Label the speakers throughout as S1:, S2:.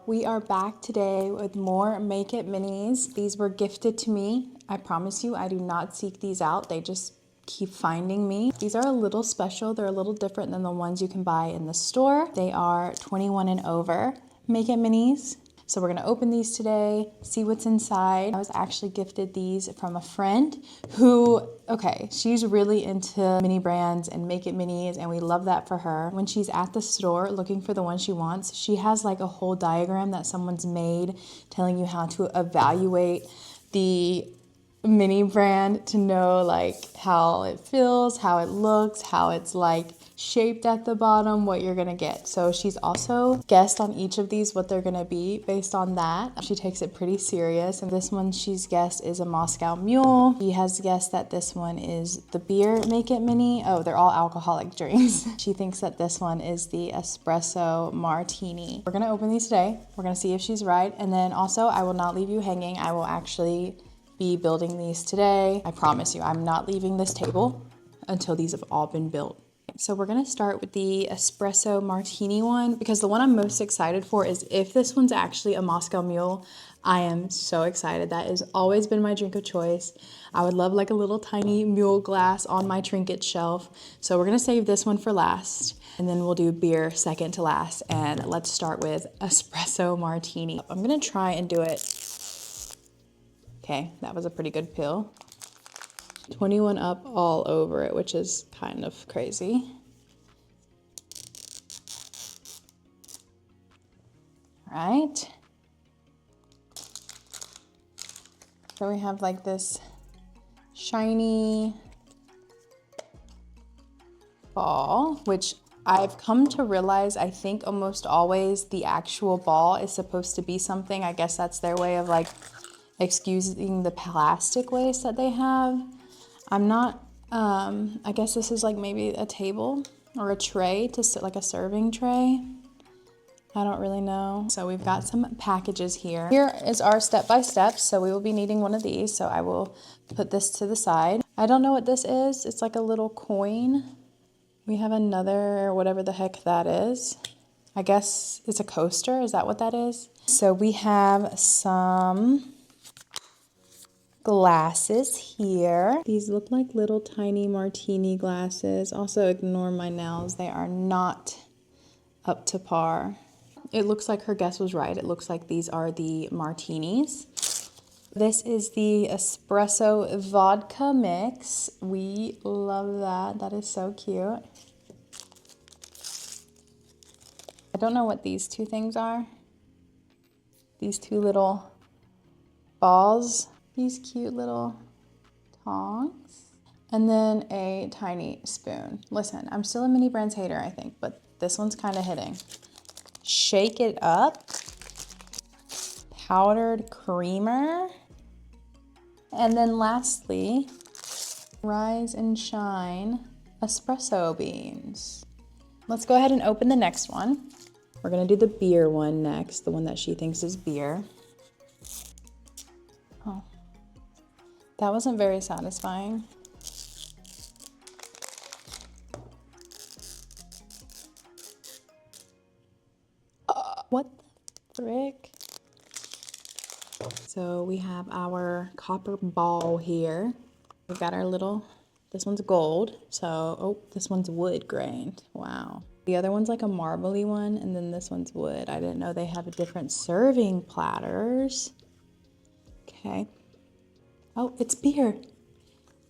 S1: We are back today with more Make It Minis. These were gifted to me. I promise you, I do not seek these out. They just keep finding me. These are a little special. They're a little different than the ones you can buy in the store. They are 21 and over Make It Minis. So we're gonna open these today, see what's inside. I was actually gifted these from a friend who, okay, she's really into mini brands and Make It Minis, and we love that for her. When she's at the store looking for the one she wants, she has like a whole diagram that someone's made telling you how to evaluate the mini brand to know like how it feels, how it looks, how it's like shaped at the bottom, what you're gonna get. So she's also guessed on each of these what they're gonna be based on that. She takes it pretty serious, and this one she's guessed is a Moscow Mule. She has guessed that this one is the beer Make It Mini. Oh, they're all alcoholic drinks. She thinks that this one is the espresso martini. We're gonna open these today. We're gonna see if she's right, and then also I will not leave you hanging. I will actually be building these today. I promise you, I'm not leaving this table until these have all been built. So we're gonna start with the espresso martini one, because the one I'm most excited for is if this one's actually a Moscow Mule. I am so excited. That has always been my drink of choice. I would love like a little tiny mule glass on my trinket shelf. So we're gonna save this one for last, and then we'll do beer second to last. And let's start with espresso martini. I'm gonna try and do it. Okay, that was a pretty good pill. 21 up all over it, which is kind of crazy. All right. So we have like this shiny ball, which I've come to realize, I think almost always the actual ball is supposed to be something. I guess that's their way of like excusing the plastic waste that they have. I'm not, I guess this is like maybe a table or a tray to sit, like a serving tray. I don't really know. So we've got some packages here. Here is our step-by-step. So we will be needing one of these. So I will put this to the side. I don't know what this is. It's like a little coin. We have another, whatever the heck that is. I guess it's a coaster. Is that what that is? So we have some glasses here. These look like little tiny martini glasses. Also ignore my nails. They are not up to par. It looks like her guess was right. It looks like these are the martinis. This is the espresso vodka mix. We love that. That is so cute. I don't know what these two things are. These two little balls. These cute little tongs. And then a tiny spoon. Listen, I'm still a mini brands hater, I think, but this one's kind of hitting. Shake it up. Powdered creamer. And then lastly, Rise and Shine espresso beans. Let's go ahead and open the next one. We're gonna do the beer one next, the one that she thinks is beer. Oh, that wasn't very satisfying. What the frick? So we have our copper ball here. We've got our little, this one's gold. So, oh, this one's wood grained. Wow. The other one's like a marbly one, and then this one's wood. I didn't know they have different serving platters. Okay. Oh, it's beer.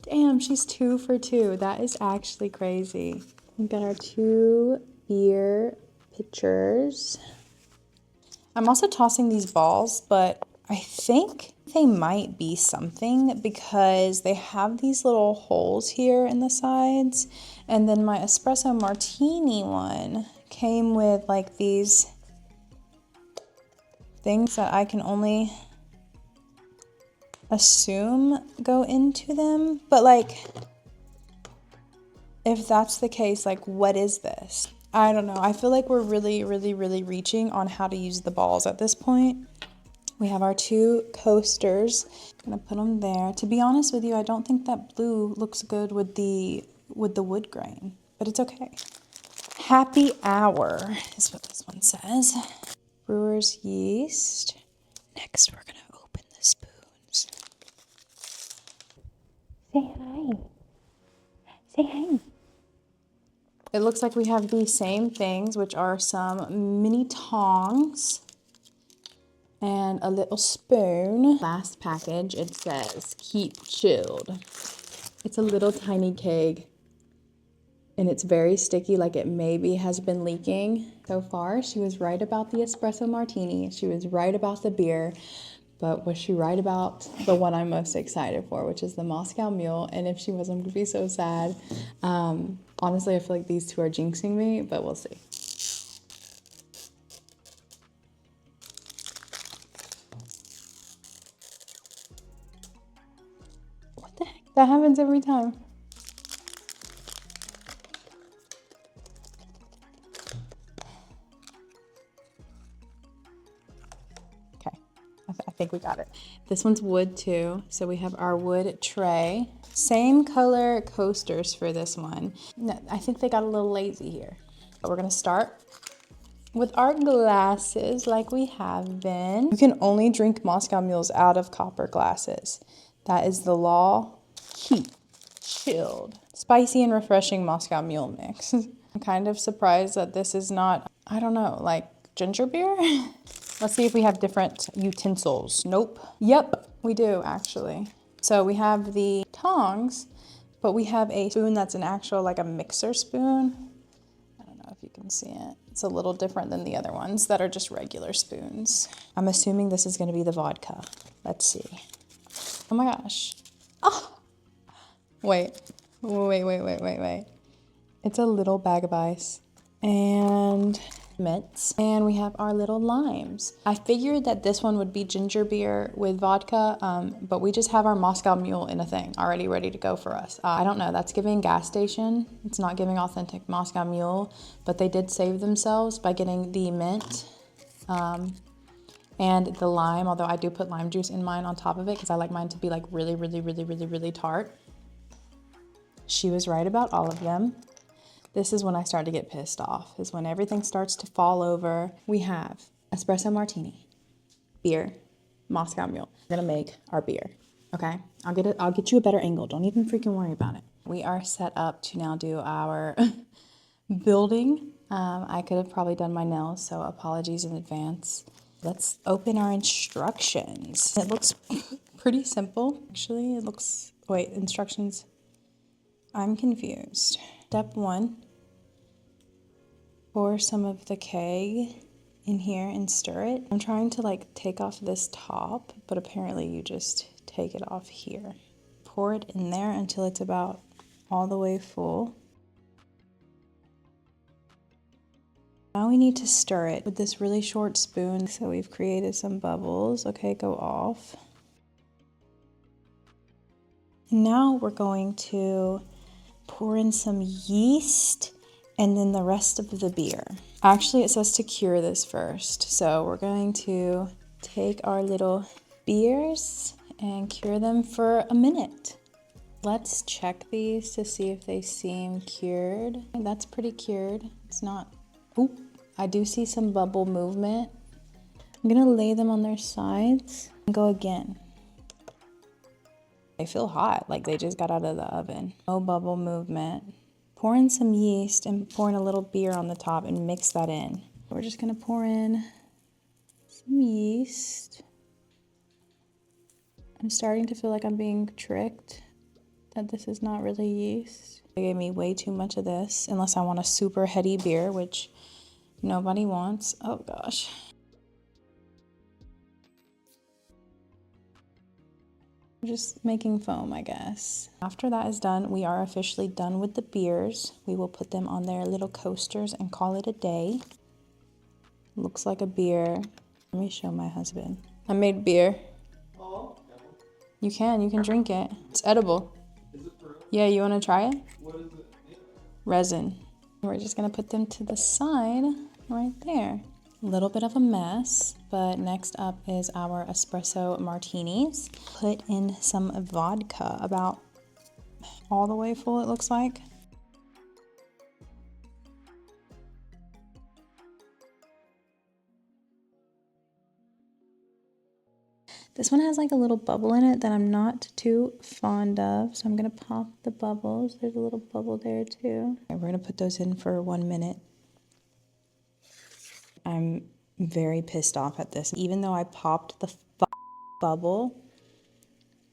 S1: Damn, she's 2 for 2. That is actually crazy. We've got our 2 beer pitchers. I'm also tossing these balls, but I think they might be something because they have these little holes here in the sides. And then my espresso martini one came with like these things that I can only assume go into them. But like, if that's the case, like what is this? I don't know. I feel like we're really reaching on how to use the balls at this point. We have our 2 coasters. I'm gonna put them there. To be honest with you, I don't think that blue looks good with the wood grain, but it's okay. Happy hour is what this one says. brewer's yeast. Next, we're gonna open the spoons. Say hi. Say hi. It looks like we have the same things, which are some mini tongs and a little spoon. Last package, it says keep chilled. It's a little tiny keg and it's very sticky, like it maybe has been leaking. So far, she was right about the espresso martini. She was right about the beer, but was she right about the one I'm most excited for, which is the Moscow Mule? And if she was, I'm gonna be so sad. Honestly, I feel like these two are jinxing me, but we'll see. What the heck? That happens every time. Okay, I think we got it. This one's wood too. So we have our wood tray. Same color coasters for this one. No, I think they got a little lazy here. But we're gonna start with our glasses like we have been. You can only drink Moscow Mules out of copper glasses. That is the law. Keep chilled. Spicy and refreshing Moscow Mule mix. I'm kind of surprised that this is not, I don't know, like ginger beer? Let's see if we have different utensils. Nope. Yep, we do actually. So we have the tongs, but we have a spoon that's an actual, like a mixer spoon. I don't know if you can see it. It's a little different than the other ones that are just regular spoons. I'm assuming this is gonna be the vodka. Let's see. Oh my gosh. Oh, wait. It's a little bag of ice and mints, and we have our little limes. I figured that this one would be ginger beer with vodka, but we just have our Moscow Mule in a thing already ready to go for us. I don't know, that's giving gas station. It's not giving authentic Moscow Mule, but they did save themselves by getting the mint and the lime, although I do put lime juice in mine on top of it because I like mine to be like really tart. She was right about all of them. This is when I start to get pissed off, is when everything starts to fall over. We have espresso martini, beer, Moscow Mule. We're gonna make our beer, okay? I'll get you a better angle. Don't even freaking worry about it. We are set up to now do our building. I could have probably done my nails, so apologies in advance. Let's open our instructions. It looks pretty simple. Actually, it looks, wait, instructions. I'm confused. Step 1, pour some of the keg in here and stir it. I'm trying to like take off this top, but apparently you just take it off here. Pour it in there until it's about all the way full. Now we need to stir it with this really short spoon. So we've created some bubbles. Okay, go off. And now we're going to pour in some yeast and then the rest of the beer. Actually, it says to cure this first. So we're going to take our little beers and cure them for a minute. Let's check these to see if they seem cured. That's pretty cured. It's not, ooh, I do see some bubble movement. I'm gonna lay them on their sides and go again. They feel hot, like they just got out of the oven. No bubble movement. Pour in some yeast and pour in a little beer on the top and mix that in. We're just gonna pour in some yeast. I'm starting to feel like I'm being tricked, that this is not really yeast. They gave me way too much of this, unless I want a super heady beer, which nobody wants. Oh gosh. Just making foam, I guess. After that is done, we are officially done with the beers. We will put them on their little coasters and call it a day. Looks like a beer. Let me show my husband. I made beer. Oh, you can drink it. It's edible. Is it for real? Yeah, you want to try it? What is it? Yeah. Resin. We're just gonna put them to the side right there. A little bit of a mess, but next up is our espresso martinis. Put in some vodka, about all the way full it looks like. This one has like a little bubble in it that I'm not too fond of. So I'm gonna pop the bubbles. There's a little bubble there too. Okay, we're gonna put those in for 1 minute. I'm very pissed off at this. Even though I popped the bubble,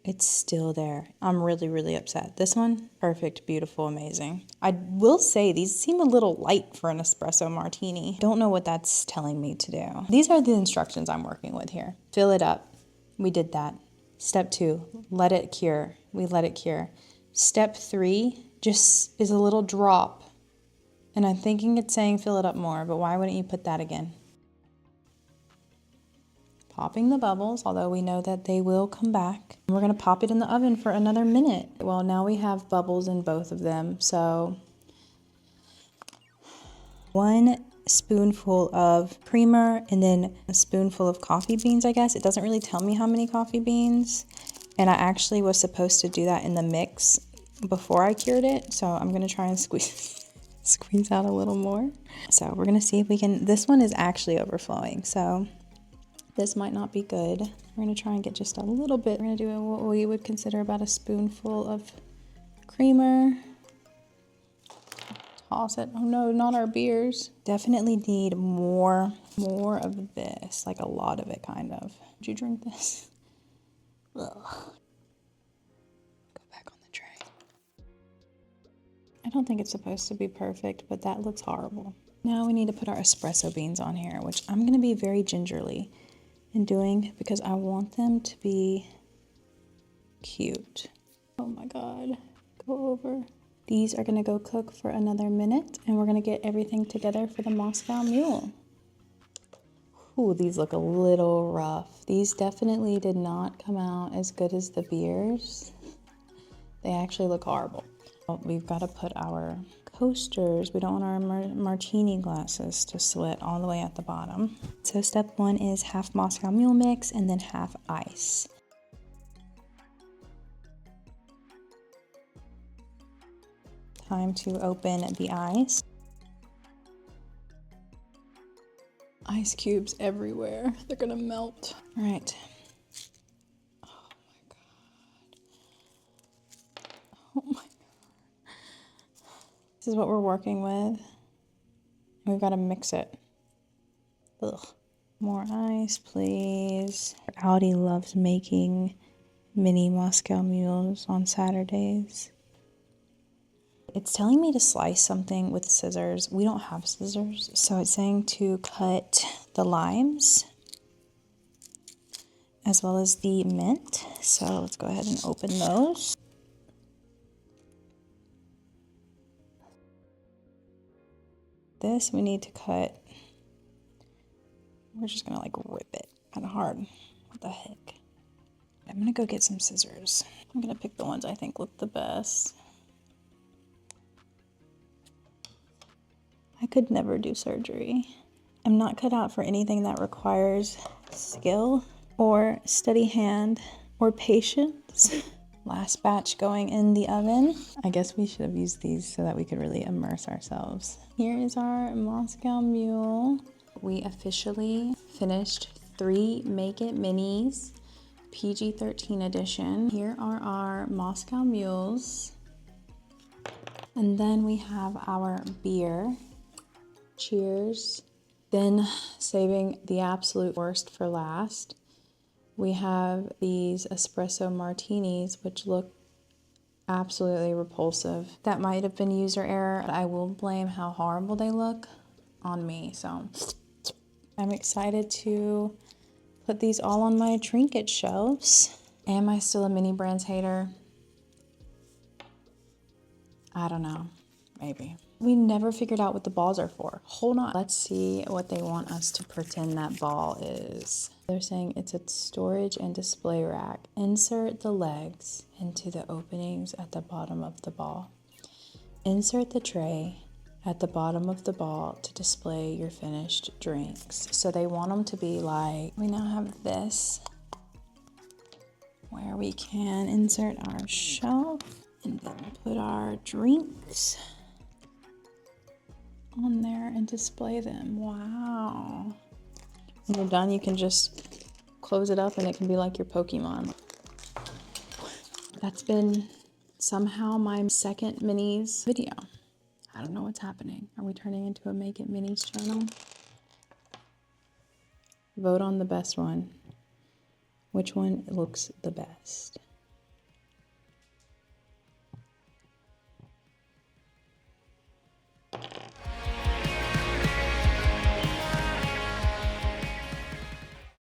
S1: it's still there. I'm really, really upset. This one, perfect, beautiful, amazing. I will say these seem a little light for an espresso martini. Don't know what that's telling me to do. These are the instructions I'm working with here. Fill it up. We did that. Step 2, let it cure. We let it cure. Step 3 just is a little drop. And I'm thinking it's saying fill it up more, but why wouldn't you put that again? Popping the bubbles, although we know that they will come back. We're gonna pop it in the oven for another minute. Well, now we have bubbles in both of them, so 1 spoonful of creamer and then a spoonful of coffee beans, I guess. It doesn't really tell me how many coffee beans. And I actually was supposed to do that in the mix before I cured it, so I'm gonna try and squeeze out a little more. So we're gonna see if we can, this one is actually overflowing, so this might not be good. We're gonna try and get just a little bit. We're gonna do what we would consider about a spoonful of creamer. Toss it. Oh no, not our beers. Definitely need more of this, like a lot of it, kind of. Did you drink this? Ugh. Go back on the tray. I don't think it's supposed to be perfect, but that looks horrible. Now we need to put our espresso beans on here, which I'm gonna be very gingerly in doing because I want them to be cute. Oh my God, go over. These are gonna go cook for another minute and we're gonna get everything together for the Moscow Mule. Ooh, these look a little rough. These definitely did not come out as good as the beers. They actually look horrible. We've got to put our coasters. We don't want our martini glasses to slit all the way at the bottom. So step 1 is half Moscow Mule mix and then half ice. Time to open the ice. Ice cubes everywhere. They're gonna melt. All right. Oh my God. Oh my God. This is what we're working with. We've got to mix it. Ugh. More ice, please. Audi loves making mini Moscow Mules on Saturdays. It's telling me to slice something with scissors. We don't have scissors, so it's saying to cut the limes as well as the mint. So let's go ahead and open those. This we need to cut. We're just gonna like rip it kind of hard. What the heck? I'm gonna go get some scissors. I'm gonna pick the ones I think look the best. I could never do surgery. I'm not cut out for anything that requires skill or steady hand or patience. Last batch going in the oven. I guess we should have used these so that we could really immerse ourselves. Here is our Moscow Mule. We officially finished 3 Make It Minis, PG-13 edition. Here are our Moscow Mules. And then we have our beer. Cheers. Then, saving the absolute worst for last, we have these espresso martinis, which look absolutely repulsive. That might have been user error, but I will blame how horrible they look on me. So I'm excited to put these all on my trinket shelves. Am I still a Mini Brands hater? I don't know, maybe. We never figured out what the balls are for. Hold on, let's see what they want us to pretend that ball is. They're saying it's a storage and display rack. Insert the legs into the openings at the bottom of the ball. Insert the tray at the bottom of the ball to display your finished drinks. So they want them to be like, we now have this where we can insert our shelf and then put our drinks on there and display them. Wow. When you're done, you can just close it up and it can be like your Pokemon. That's been somehow my second minis video. I don't know what's happening. Are we turning into a Make It Minis channel? Vote on the best one. Which one looks the best?